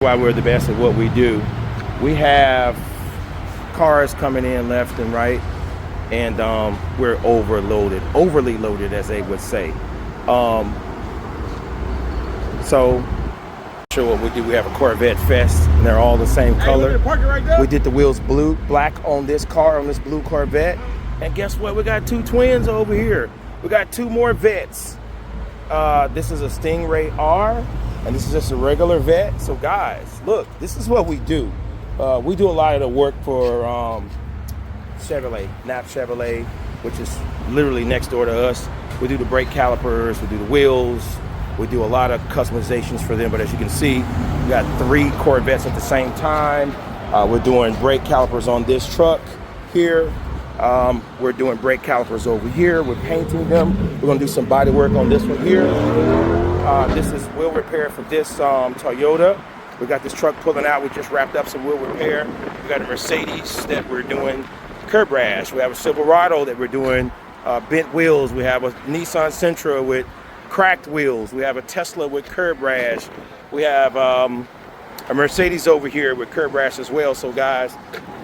Why we're the best at what we do. We have cars coming in left and right, and we're overly loaded, as they would say. So show what we do. We have a Corvette Fest, and they're all the same color. We did the wheels black on this car, on this blue Corvette. And guess what? We got two twins over here. We got two more Vets. This is a Stingray R, and this is just a regular Vet. So guys, look, this is what we do. We do a lot of the work for Chevrolet, Chevrolet, which is literally next door to us. We do the brake calipers, we do the wheels, we do a lot of customizations for them. But as you can see, we got 3 Corvettes at the same time. We're doing brake calipers on this truck here. We're doing brake calipers over here. We're painting them. We're gonna do some body work on this one here. This is wheel repair for this Toyota. We got this truck pulling out. We just wrapped up some wheel repair. We got a Mercedes that we're doing curb rash. We have a Silverado that we're doing bent wheels. We have a Nissan Sentra with cracked wheels. We have a Tesla with curb rash. We have a Mercedes over here with curb rash as well. So guys,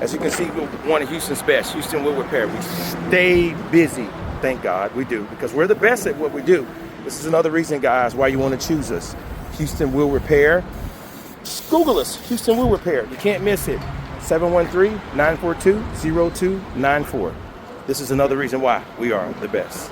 as you can see, we're one of Houston's best, Houston Wheel Repair. We stay busy, thank God we do, because we're the best at what we do. This is another reason, guys, why you want to choose us. Houston Wheel Repair. Just Google us, Houston Wheel Repair. You can't miss it. 713-942-0294. This is another reason why we are the best.